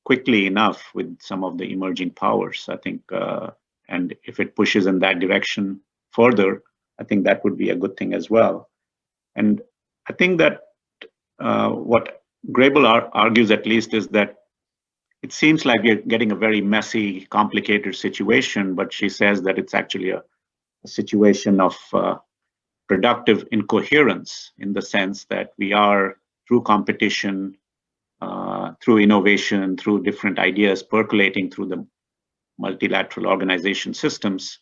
quickly enough with some of the emerging powers, I think. And if it pushes in that direction further, I think that would be a good thing as well. And I think that what Grable argues, at least, is that it seems like we're getting a very messy, complicated situation, but she says that it's actually a situation of productive incoherence, in the sense that we are, through competition, through innovation, through different ideas percolating through the multilateral organization systems,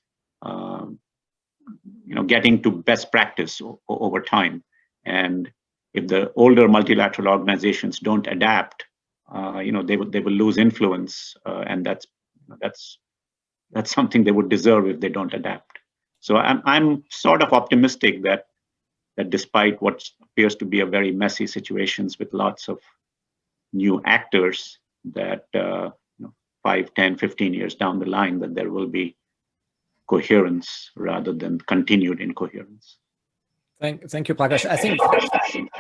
getting to best practice over time. And if the older multilateral organizations don't adapt, they will lose influence, and that's something they would deserve if they don't adapt. So I'm sort of optimistic that despite what appears to be a very messy situations with lots of new actors, that 5, 10, 15 years down the line, that there will be coherence rather than continued incoherence. Thank you, Prakash. I think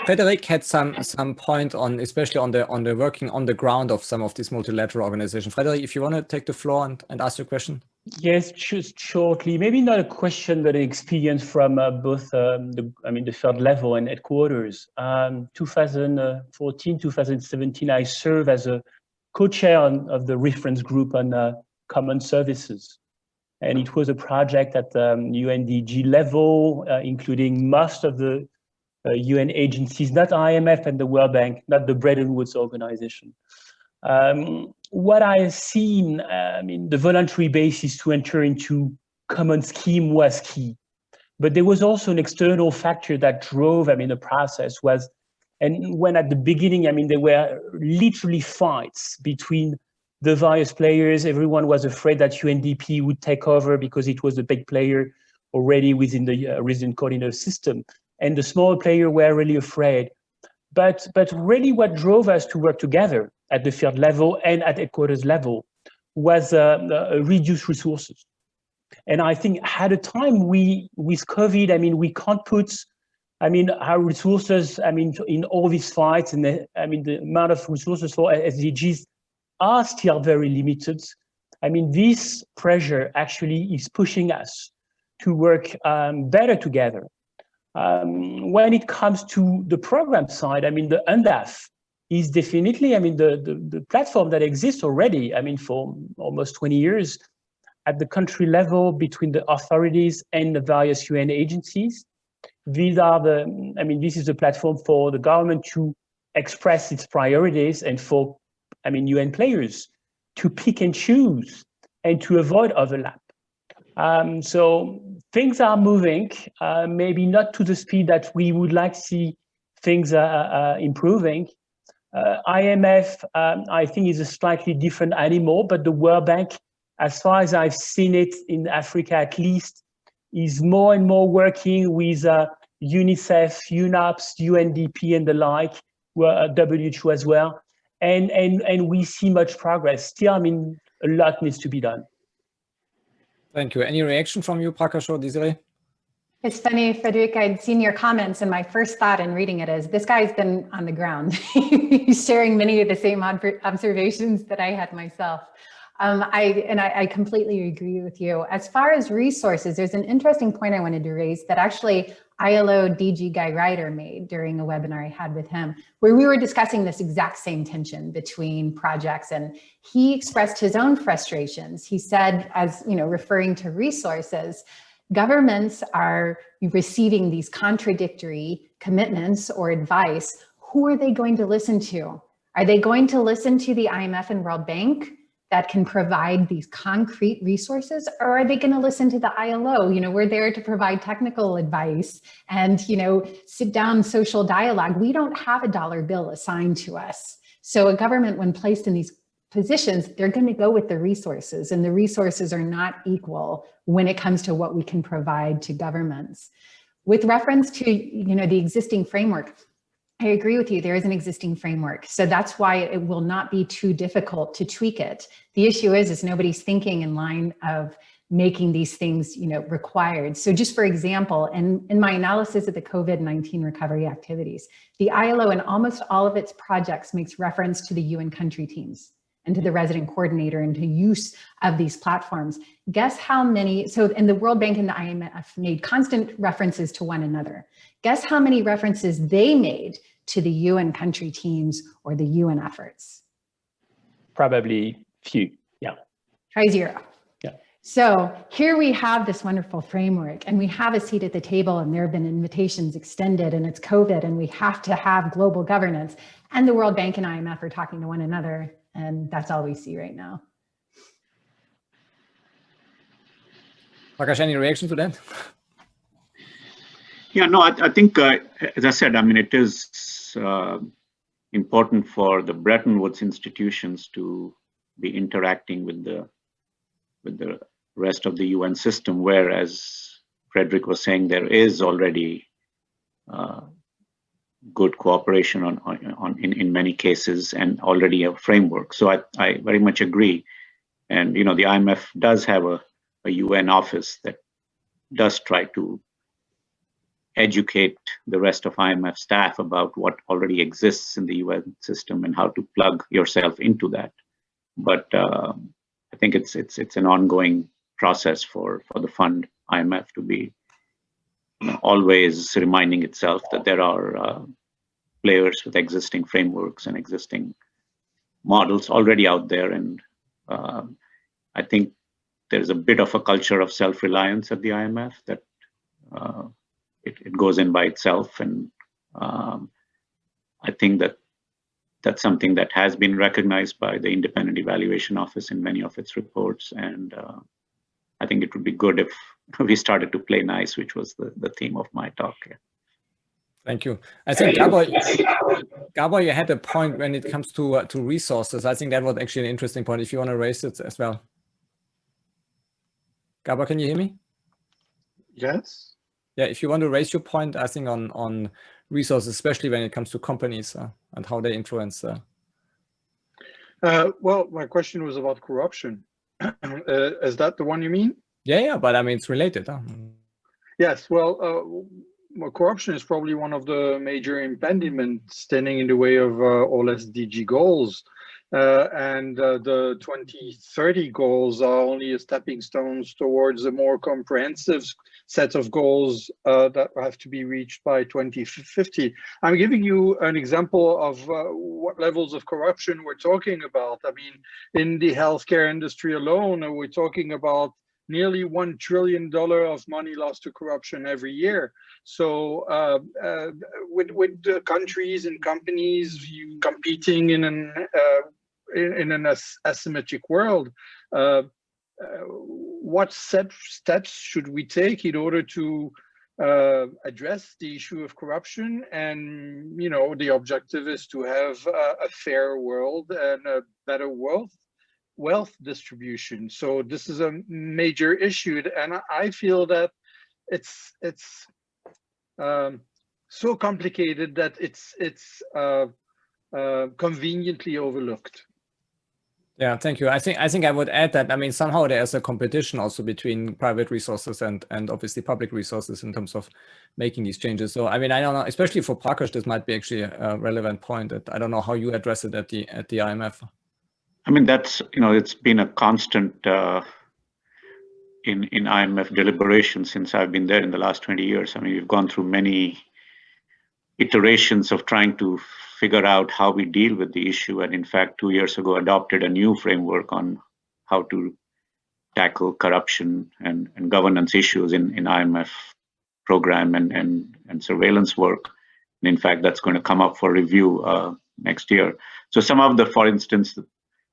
Frédéric had some point on, especially on the working on the ground of some of these multilateral organizations. Frédéric, if you want to take the floor and ask your question. Yes, just shortly. Maybe not a question, but an experience from both the third level and headquarters. 2014, 2017, I served as a co-chair of the reference group on common services. And it was a project at UNDG level, including most of the UN agencies, not IMF and the World Bank, not the Bretton Woods organization. What I have seen, the voluntary basis to enter into common scheme was key. But there was also an external factor that drove, the process was, and when at the beginning, there were literally fights between the various players. Everyone was afraid that UNDP would take over because it was a big player already within the resident coordinator system. And the small players were really afraid. But really what drove us to work together at the field level and at headquarters level was reduced resources. And I think at a time with COVID, we can't put our resources, in all these fights, and the amount of resources for SDGs are still very limited. This pressure actually is pushing us to work better together. When it comes to the program side, the UNDAF is definitely, the platform that exists already, for almost 20 years at the country level between the authorities and the various UN agencies. These are this is the platform for the government to express its priorities and for UN players to pick and choose and to avoid overlap. So things are moving, maybe not to the speed that we would like to see things improving. IMF, I think, is a slightly different animal, but the World Bank, as far as I've seen it in Africa at least, is more and more working with UNICEF, UNAPS, UNDP and the like, WHO as well. And we see much progress. Still, a lot needs to be done. Thank you. Any reaction from you, Prakash or Desirée? It's funny, Frédéric, I'd seen your comments, and my first thought in reading it is, this guy's been on the ground. He's sharing many of the same observations that I had myself. I completely agree with you. As far as resources, there's an interesting point I wanted to raise that actually ILO DG Guy Ryder made during a webinar I had with him, where we were discussing this exact same tension between projects, and he expressed his own frustrations. He said, as referring to resources, governments are receiving these contradictory commitments or advice. Who are they going to listen to? Are they going to listen to the IMF and World Bank that can provide these concrete resources, or are they going to listen to the ILO? We're there to provide technical advice and, sit down social dialogue. We don't have a dollar bill assigned to us. So a government, when placed in these positions, they're going to go with the resources, and the resources are not equal when it comes to what we can provide to governments. With reference to, the existing framework, I agree with you, there is an existing framework. So that's why it will not be too difficult to tweak it. The issue is nobody's thinking in line of making these things, required. So just for example, in my analysis of the COVID-19 recovery activities, the ILO in almost all of its projects makes reference to the UN country teams. and to the resident coordinator and to use of these platforms. Guess how many, so and the World Bank and the IMF made constant references to one another. Guess how many references they made to the UN country teams or the UN efforts? Probably few, yeah. Try zero. Yeah. So here we have this wonderful framework and we have a seat at the table, and there have been invitations extended, and it's COVID and we have to have global governance, and the World Bank and IMF are talking to one another, and that's all we see right now. Prakash, any reaction to that? Yeah, no, I think, as I said, I mean, it is important for the Bretton Woods institutions to be interacting with the rest of the UN system, whereas Frederick was saying there is already good cooperation in many cases and already a framework. So I very much agree. And, you know, the IMF does have a UN office that does try to educate the rest of IMF staff about what already exists in the UN system and how to plug yourself into that. But I think it's an ongoing process for the fund IMF to be, you know, always reminding itself that there are players with existing frameworks and existing models already out there. And I think there's a bit of a culture of self-reliance at the IMF that it goes in by itself. And I think that's something that has been recognized by the Independent Evaluation Office in many of its reports. And I think it would be good if we started to play nice, which was the theme of my talk. Yeah. Thank you. I think, Gabor, you had a point when it comes to resources. I think that was actually an interesting point, if you want to raise it as well. Gabor, can you hear me? Yes. Yeah, if you want to raise your point, I think on resources, especially when it comes to companies and how they influence. Well, my question was about corruption. Is that the one you mean? Yeah, but I mean, it's related. Yes, well, corruption is probably one of the major impediments standing in the way of all SDG goals. And the 2030 goals are only a stepping stones towards a more comprehensive set of goals that have to be reached by 2050. I'm giving you an example of what levels of corruption we're talking about. I mean, in the healthcare industry alone, we're talking about nearly $1 trillion of money lost to corruption every year. So with the countries and companies competing in an asymmetric world, what steps should we take in order to address the issue of corruption? And, you know, the objective is to have a fair world and a better wealth distribution. So this is a major issue, and I feel that it's so complicated that it's conveniently overlooked. Yeah, thank you. I think I would add that, I mean, somehow there's a competition also between private resources and obviously public resources in terms of making these changes. So, I mean, I don't know, especially for Prakash, this might be actually a relevant point that I don't know how you address it at the IMF. I mean, that's, you know, it's been a constant in IMF deliberations since I've been there in the last 20 years. I mean, we've gone through many iterations of trying to figure out how we deal with the issue. And in fact, 2 years ago, adopted a new framework on how to tackle corruption and governance issues in IMF program and surveillance work. And in fact, that's going to come up for review next year. So some of the, for instance,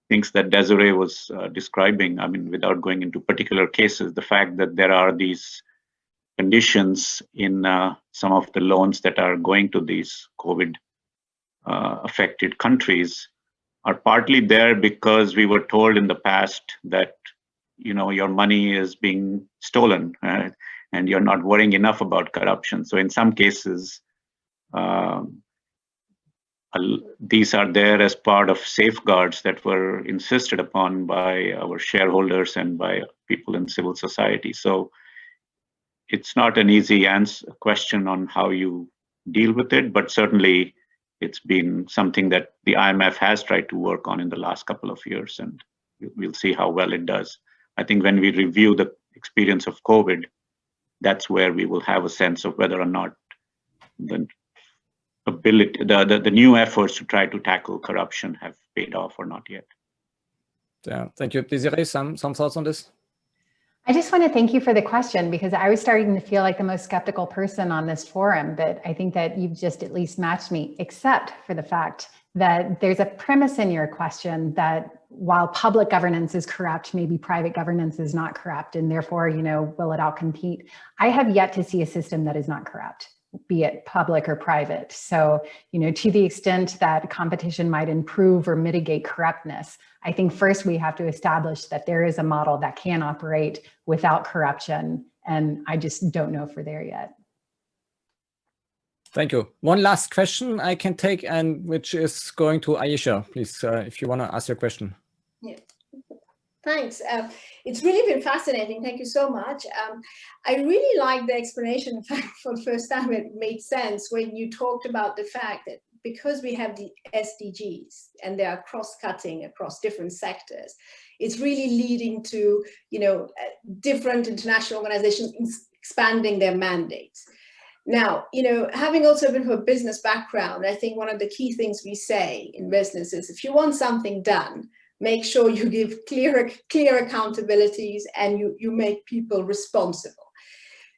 things that Desirée was describing, I mean, without going into particular cases, the fact that there are these conditions in some of the loans that are going to these COVID affected countries are partly there because we were told in the past that, you know, your money is being stolen and you're not worrying enough about corruption. So in some cases, these are there as part of safeguards that were insisted upon by our shareholders and by people in civil society. So it's not an easy question on how you deal with it, but certainly it's been something that the IMF has tried to work on in the last couple of years, and we'll see how well it does. I think when we review the experience of COVID, that's where we will have a sense of whether or not the ability, the new efforts to try to tackle corruption have paid off or not yet. Yeah, thank you. Desirée, some thoughts on this? I just want to thank you for the question, because I was starting to feel like the most skeptical person on this forum, but I think that you've just at least matched me, except for the fact that there's a premise in your question that while public governance is corrupt, maybe private governance is not corrupt, and therefore, will it outcompete? I have yet to see a system that is not corrupt, be it public or private. So, to the extent that competition might improve or mitigate corruptness, I think first we have to establish that there is a model that can operate without corruption. And I just don't know if we're there yet. Thank you. One last question I can take, and which is going to Ayesha. Please, if you want to ask your question. Yeah. Thanks. It's really been fascinating. Thank you so much. I really like the explanation. In fact, for the first time, it made sense when you talked about the fact that because we have the SDGs and they are cross-cutting across different sectors, it's really leading to, different international organizations expanding their mandates. Now, having also been from a business background, I think one of the key things we say in business is if you want something done, make sure you give clear accountabilities and you make people responsible.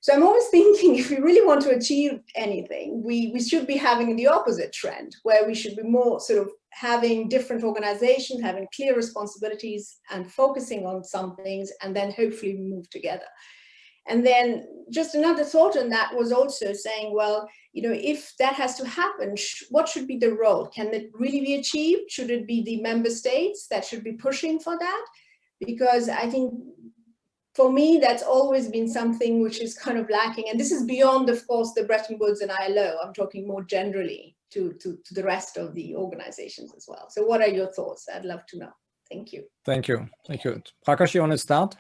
So I'm always thinking if we really want to achieve anything, we should be having the opposite trend, where we should be more sort of having different organizations, having clear responsibilities and focusing on some things, and then hopefully move together. And then just another thought on that was also saying, well, if that has to happen, what should be the role? Can it really be achieved? Should it be the member states that should be pushing for that? Because I think for me, that's always been something which is kind of lacking. And this is beyond, of course, the Bretton Woods and ILO. I'm talking more generally to the rest of the organizations as well. So what are your thoughts? I'd love to know. Thank you. Thank you. Thank you. Prakash, you want to start?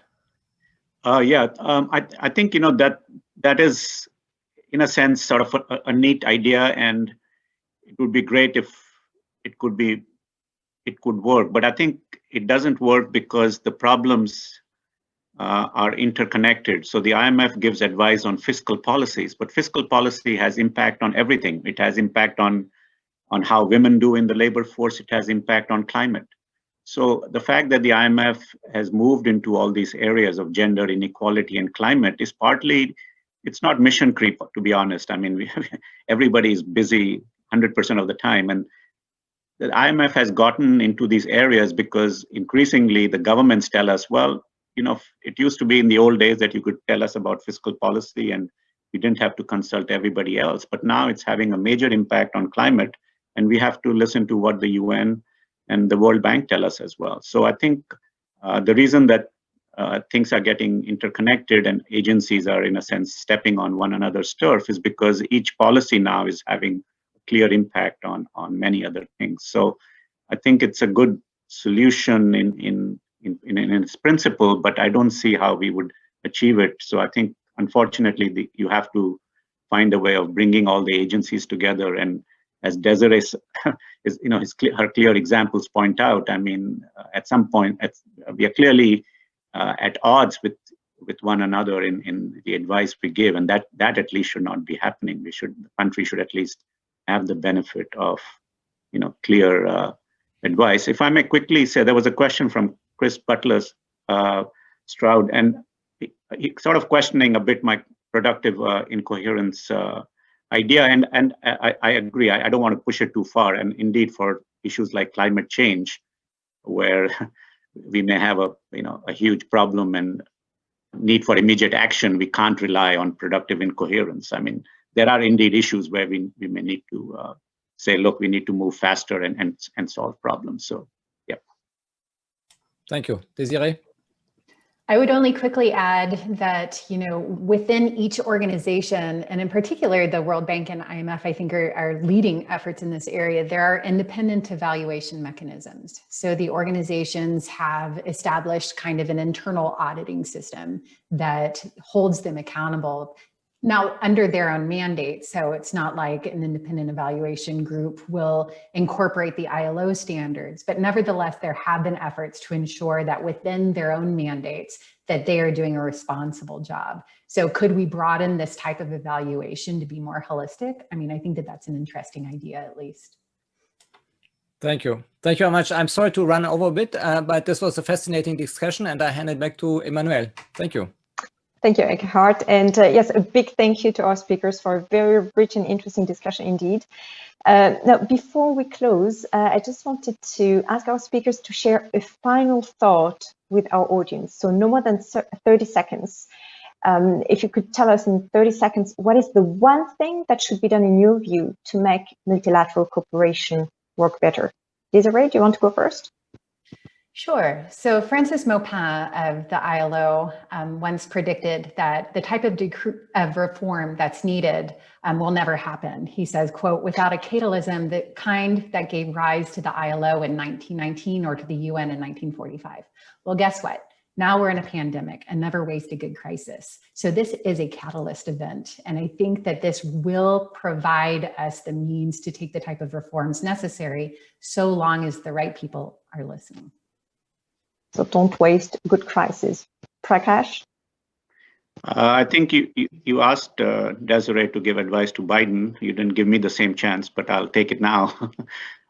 I think, that is, in a sense, sort of a neat idea, and it would be great if it could work. But I think it doesn't work because the problems are interconnected. So the IMF gives advice on fiscal policies, but fiscal policy has impact on everything. It has impact on how women do in the labor force. It has impact on climate. So the fact that the IMF has moved into all these areas of gender inequality and climate is partly, it's not mission creep, to be honest. I mean, everybody is busy 100% of the time. And the IMF has gotten into these areas because increasingly the governments tell us, well, it used to be in the old days that you could tell us about fiscal policy and we didn't have to consult everybody else. But now it's having a major impact on climate, and we have to listen to what the UN and the World Bank tell us as well. So I think the reason that things are getting interconnected and agencies are, in a sense, stepping on one another's turf is because each policy now is having a clear impact on many other things. So I think it's a good solution in its principle, but I don't see how we would achieve it. So I think, unfortunately, you have to find a way of bringing all the agencies together. And as Desirée her clear examples point out, I mean, at some point, we are clearly at odds with one another in the advice we give, and that at least should not be happening. The country should at least have the benefit of, clear advice. If I may quickly say, there was a question from Chris Butler Stroud, and he sort of questioning a bit my productive incoherence idea, and I agree. I don't want to push it too far. And indeed, for issues like climate change, where we may have a huge problem and need for immediate action, we can't rely on productive incoherence. I mean, there are indeed issues where we may need to say, look, we need to move faster and solve problems. So, yeah. Thank you, Desirée. I would only quickly add that, within each organization, and in particular, the World Bank and IMF, I think are leading efforts in this area, there are independent evaluation mechanisms. So the organizations have established kind of an internal auditing system that holds them accountable Now, under their own mandate, so it's not like an independent evaluation group will incorporate the ILO standards, but nevertheless, there have been efforts to ensure that within their own mandates, that they are doing a responsible job. So could we broaden this type of evaluation to be more holistic? I mean, I think that that's an interesting idea, at least. Thank you. Thank you very much. I'm sorry to run over a bit, but this was a fascinating discussion, and I hand it back to Emmanuelle. Thank you. Thank you, Ekkehard. And yes, a big thank you to our speakers for a very rich and interesting discussion indeed. Now, before we close, I just wanted to ask our speakers to share a final thought with our audience. So no more than 30 seconds. If you could tell us in 30 seconds, what is the one thing that should be done in your view to make multilateral cooperation work better? Desirée, do you want to go first? Sure. So Francis Maupin of the ILO once predicted that the type of reform that's needed will never happen. He says, quote, without a catalysm, the kind that gave rise to the ILO in 1919 or to the UN in 1945. Well, guess what? Now we're in a pandemic, and never waste a good crisis. So this is a catalyst event. And I think that this will provide us the means to take the type of reforms necessary so long as the right people are listening. So don't waste good crisis. Prakash? I think you asked Desirée to give advice to Biden. You didn't give me the same chance, but I'll take it now.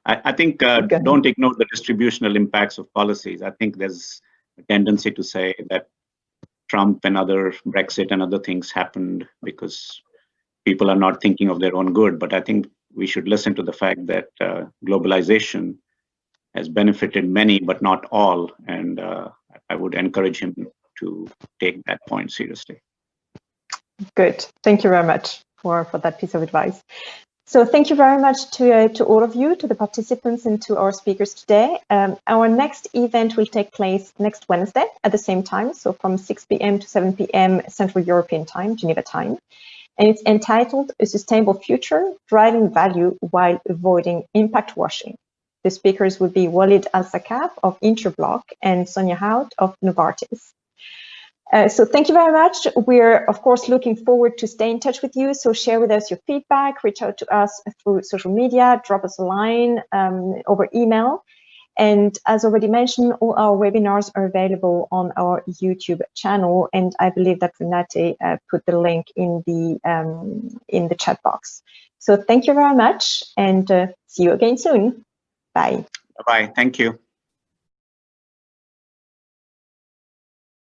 I think don't ignore the distributional impacts of policies. I think there's a tendency to say that Trump and Brexit and other things happened because people are not thinking of their own good. But I think we should listen to the fact that globalization has benefited many, but not all. And I would encourage him to take that point seriously. Good. Thank you very much for that piece of advice. So thank you very much to all of you, to the participants and to our speakers today. Our next event will take place next Wednesday at the same time. So from 6 p.m. to 7 p.m. Central European time, Geneva time. And it's entitled A Sustainable Future, Driving Value While Avoiding Impact Washing. The speakers will be Walid Al-Sakaf of Interblock and Sonia Hout of Novartis. So thank you very much. We're, of course, looking forward to stay in touch with you. So share with us your feedback, reach out to us through social media, drop us a line over email. And as already mentioned, all our webinars are available on our YouTube channel. And I believe that Renate put the link in the chat box. So thank you very much and see you again soon. Bye. Bye-bye. Thank you.